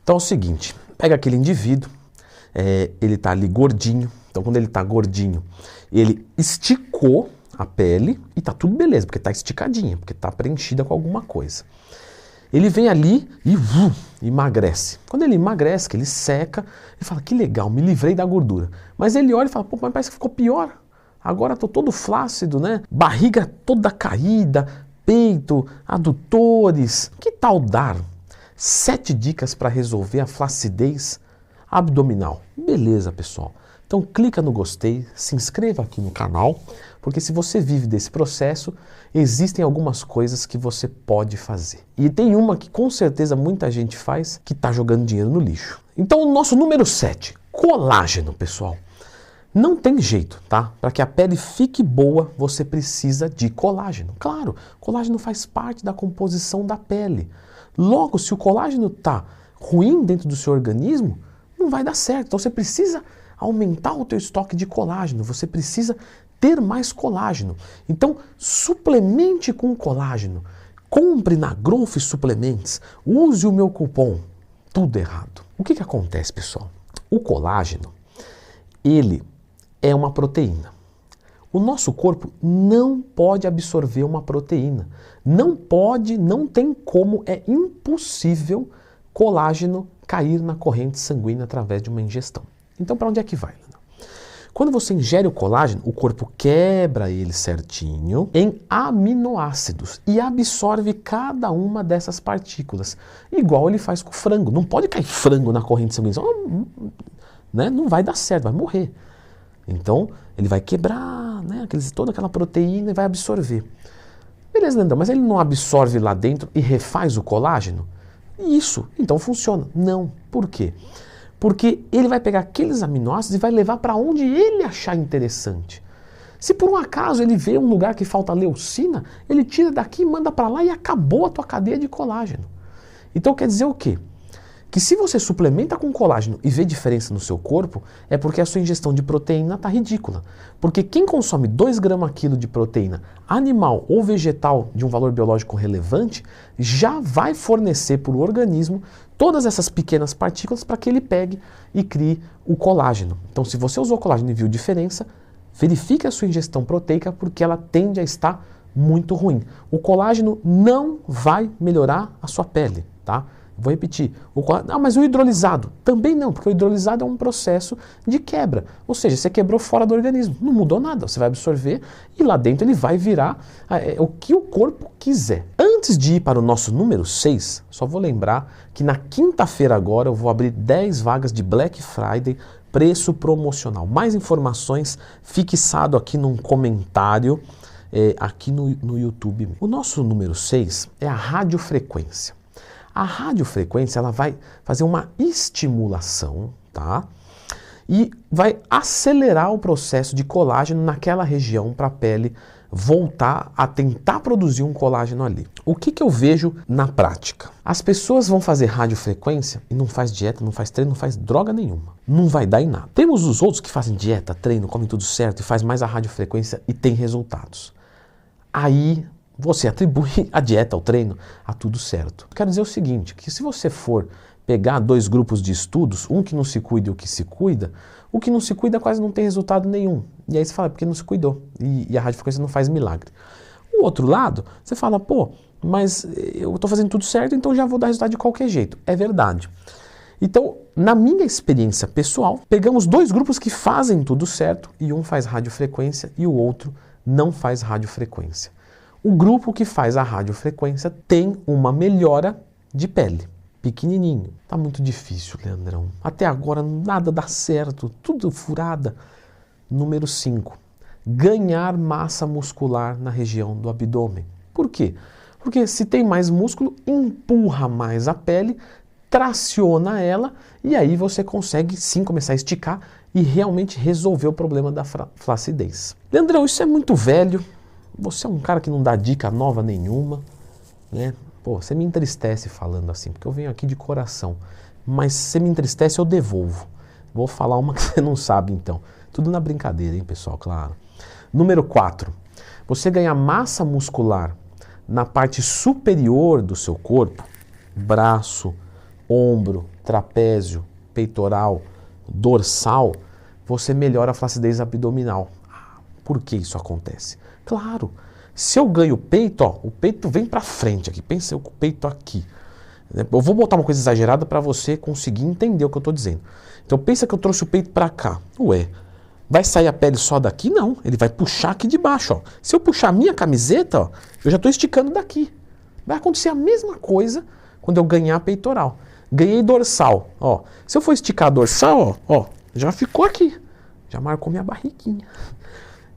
Então é o seguinte, pega aquele indivíduo, ele está ali gordinho, então quando ele está gordinho, ele esticou a pele e está tudo beleza, porque está esticadinha, porque está preenchida com alguma coisa. Ele vem ali e emagrece. Quando ele emagrece, que ele seca, ele fala, que legal, me livrei da gordura. Mas ele olha e fala, pô, mas parece que ficou pior. Agora estou todo flácido, né? Barriga toda caída, peito, adutores. Que tal dar 7 dicas para resolver a flacidez abdominal? Beleza, pessoal. Então clica no gostei, se inscreva aqui no canal, porque se você vive desse processo, existem algumas coisas que você pode fazer. E tem uma que com certeza muita gente faz, que está jogando dinheiro no lixo. Então o nosso número 7, colágeno, pessoal. Não tem jeito, tá? Para que a pele fique boa, você precisa de colágeno. Claro, colágeno faz parte da composição da pele. Logo, se o colágeno está ruim dentro do seu organismo, não vai dar certo. Então você precisa aumentar o teu estoque de colágeno, você precisa ter mais colágeno. Então, suplemente com colágeno. Compre na Growth Suplements, use o meu cupom. Tudo errado. O que acontece, pessoal? O colágeno, ele é uma proteína. O nosso corpo não pode absorver uma proteína. Não pode, não tem como, é impossível colágeno cair na corrente sanguínea através de uma ingestão. Então, para onde é que vai? Quando você ingere o colágeno, o corpo quebra ele certinho em aminoácidos e absorve cada uma dessas partículas, igual ele faz com o frango. Não pode cair frango na corrente sanguínea, né? Não vai dar certo, vai morrer. Então, ele vai quebrar, né, toda aquela proteína e vai absorver. Beleza, Leandrão, mas ele não absorve lá dentro e refaz o colágeno? Isso, então funciona. Não. Por quê? Porque ele vai pegar aqueles aminoácidos e vai levar para onde ele achar interessante. Se por um acaso ele vê um lugar que falta leucina, ele tira daqui e manda para lá e acabou a tua cadeia de colágeno. Então quer dizer o quê? Que se você suplementa com colágeno e vê diferença no seu corpo, é porque a sua ingestão de proteína está ridícula. Porque quem consome 2 gramas quilo de proteína animal ou vegetal de um valor biológico relevante, já vai fornecer para o organismo todas essas pequenas partículas para que ele pegue e crie o colágeno. Então, se você usou colágeno e viu diferença, verifique a sua ingestão proteica porque ela tende a estar muito ruim. O colágeno não vai melhorar a sua pele, tá? Vou repetir, mas o hidrolisado? Também não, porque o hidrolisado é um processo de quebra. Ou seja, você quebrou fora do organismo, não mudou nada, você vai absorver e lá dentro ele vai virar o que o corpo quiser. Antes de ir para o nosso número 6, só vou lembrar que na quinta-feira agora eu vou abrir 10 vagas de Black Friday, preço promocional. Mais informações, fixado aqui num comentário aqui no YouTube. O nosso número 6 é a radiofrequência. A radiofrequência ela vai fazer uma estimulação, tá? E vai acelerar o processo de colágeno naquela região para a pele voltar a tentar produzir um colágeno ali. O que eu vejo na prática? As pessoas vão fazer radiofrequência e não faz dieta, não faz treino, não faz droga nenhuma. Não vai dar em nada. Temos os outros que fazem dieta, treino, comem tudo certo e faz mais a radiofrequência e tem resultados. Aí você atribui a dieta, ao treino, a tudo certo. Quero dizer o seguinte, que se você for pegar 2 grupos de estudos, um que não se cuida e o que se cuida, o que não se cuida quase não tem resultado nenhum. E aí você fala, porque não se cuidou. E a radiofrequência não faz milagre. O outro lado, você fala, pô, mas eu estou fazendo tudo certo, então já vou dar resultado de qualquer jeito. É verdade. Então, na minha experiência pessoal, pegamos 2 grupos que fazem tudo certo e um faz radiofrequência e o outro não faz radiofrequência. O grupo que faz a radiofrequência tem uma melhora de pele, pequenininho. Tá muito difícil, Leandrão. Até agora nada dá certo, tudo furada. Número 5. Ganhar massa muscular na região do abdômen. Por quê? Porque se tem mais músculo, empurra mais a pele, traciona ela e aí você consegue sim começar a esticar e realmente resolver o problema da flacidez. Leandrão, isso é muito velho. Você é um cara que não dá dica nova nenhuma, né? Pô, você me entristece falando assim, porque eu venho aqui de coração. Mas se você me entristece, eu devolvo. Vou falar uma que você não sabe, então. Tudo na brincadeira, hein, pessoal? Claro. Número 4. Você ganha massa muscular na parte superior do seu corpo, braço, ombro, trapézio, peitoral, dorsal, você melhora a flacidez abdominal. Por que isso acontece? Claro, se eu ganho o peito, ó, o peito vem para frente aqui, pensa com o peito aqui. Eu vou botar uma coisa exagerada para você conseguir entender o que eu estou dizendo. Então pensa que eu trouxe o peito para cá. Ué, vai sair a pele só daqui? Não, ele vai puxar aqui de baixo. Ó. Se eu puxar a minha camiseta, ó, eu já estou esticando daqui. Vai acontecer a mesma coisa quando eu ganhar peitoral. Ganhei dorsal. Ó. Se eu for esticar a dorsal, ó, já ficou aqui. Já marcou minha barriguinha.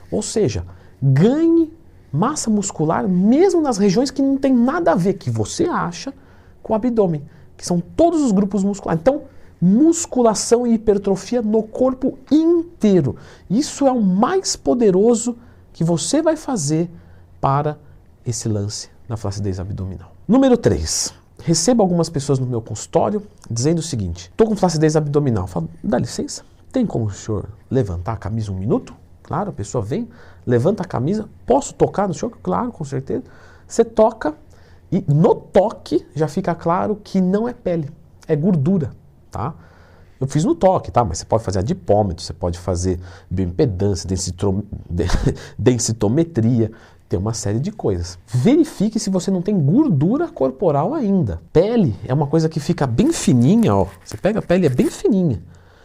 Ou seja, ganhe massa muscular mesmo nas regiões que não tem nada a ver, que você acha, com o abdômen, que são todos os grupos musculares. Então, musculação e hipertrofia no corpo inteiro. Isso é o mais poderoso que você vai fazer para esse lance na flacidez abdominal. Número 3. Recebo algumas pessoas no meu consultório dizendo o seguinte: estou com flacidez abdominal. Eu falo, dá licença, tem como o senhor levantar a camisa 1 minuto? Claro, a pessoa vem, levanta a camisa, posso tocar no senhor? Claro, com certeza. Você toca e no toque já fica claro que não é pele, é gordura, tá? Eu fiz no toque, tá? Mas você pode fazer adipômetro, você pode fazer bioimpedância, densitometria, tem uma série de coisas. Verifique se você não tem gordura corporal ainda. Pele é uma coisa que fica bem fininha, ó. Você pega a pele, é bem fininha.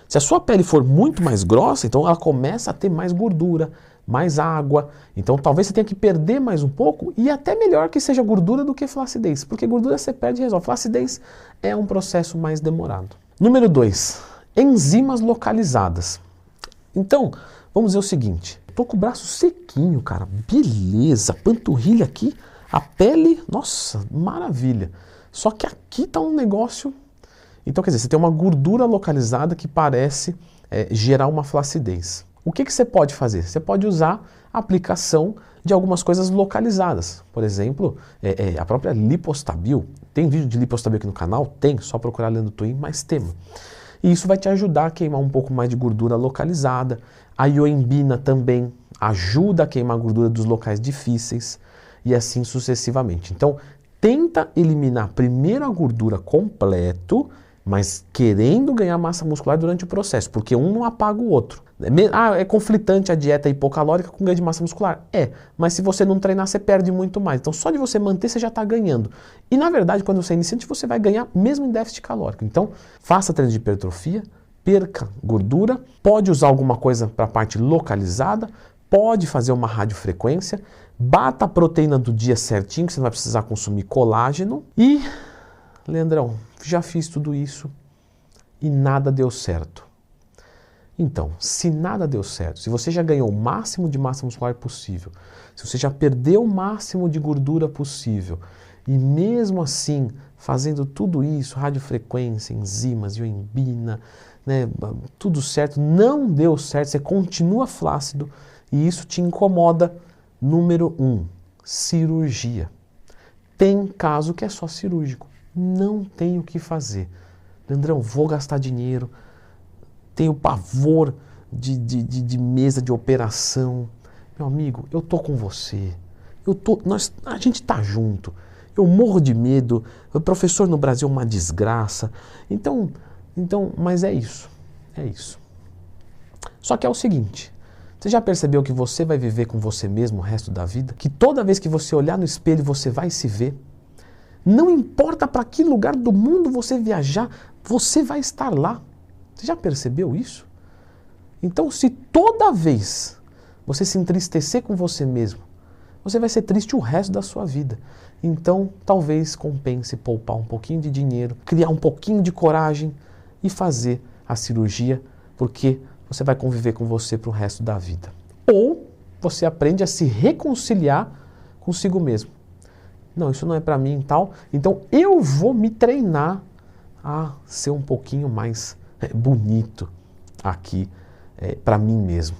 Se a sua pele for muito mais grossa, então ela começa a ter mais gordura, mais água. Então talvez você tenha que perder mais um pouco e até melhor que seja gordura do que flacidez. Porque gordura você perde e resolve. Flacidez é um processo mais demorado. Número 2. Enzimas localizadas. Então, vamos dizer o seguinte. Tô com o braço sequinho, cara. Beleza. Panturrilha aqui. A pele, nossa, maravilha. Só que aqui tá um negócio... Então, quer dizer, você tem uma gordura localizada que parece gerar uma flacidez. O que você pode fazer? Você pode usar a aplicação de algumas coisas localizadas. Por exemplo, a própria Lipostabil. Tem vídeo de Lipostabil aqui no canal? Tem, só procurar Leandro Twin, mais tema. E isso vai te ajudar a queimar um pouco mais de gordura localizada. A ioimbina também ajuda a queimar a gordura dos locais difíceis e assim sucessivamente. Então, tenta eliminar primeiro a gordura completo, mas querendo ganhar massa muscular durante o processo, porque um não apaga o outro. É conflitante a dieta hipocalórica com ganho de massa muscular? É, mas se você não treinar, você perde muito mais. Então só de você manter, você já está ganhando. E na verdade, quando você é iniciante, você vai ganhar mesmo em déficit calórico. Então, faça treino de hipertrofia, perca gordura, pode usar alguma coisa para a parte localizada, pode fazer uma radiofrequência, bata a proteína do dia certinho, que você não vai precisar consumir colágeno. E, Leandrão, já fiz tudo isso e nada deu certo. Então, se nada deu certo, se você já ganhou o máximo de massa muscular possível, se você já perdeu o máximo de gordura possível, e mesmo assim, fazendo tudo isso, radiofrequência, enzimas, ioimbina, né, tudo certo, não deu certo, você continua flácido e isso te incomoda, número 1, cirurgia. Tem caso que é só cirúrgico. Não tem o que fazer. Leandrão, vou gastar dinheiro, tenho pavor de mesa de operação. Meu amigo, eu tô com você. A gente tá junto. Eu morro de medo. O professor no Brasil é uma desgraça. Então, mas é isso. É isso. Só que é o seguinte. Você já percebeu que você vai viver com você mesmo o resto da vida? Que toda vez que você olhar no espelho, você vai se ver? Não importa para que lugar do mundo você viajar, você vai estar lá. Você já percebeu isso? Então, se toda vez você se entristecer com você mesmo, você vai ser triste o resto da sua vida. Então, talvez compense poupar um pouquinho de dinheiro, criar um pouquinho de coragem e fazer a cirurgia, porque você vai conviver com você para o resto da vida. Ou você aprende a se reconciliar consigo mesmo. Não, isso não é para mim e tal. Então eu vou me treinar a ser um pouquinho mais bonito aqui para mim mesmo.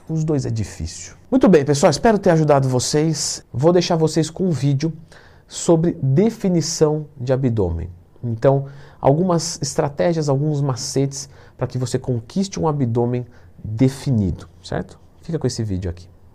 Os dois é difícil. Muito bem, pessoal, espero ter ajudado vocês. Vou deixar vocês com um vídeo sobre definição de abdômen. Então, algumas estratégias, alguns macetes para que você conquiste um abdômen definido, certo? Fica com esse vídeo aqui.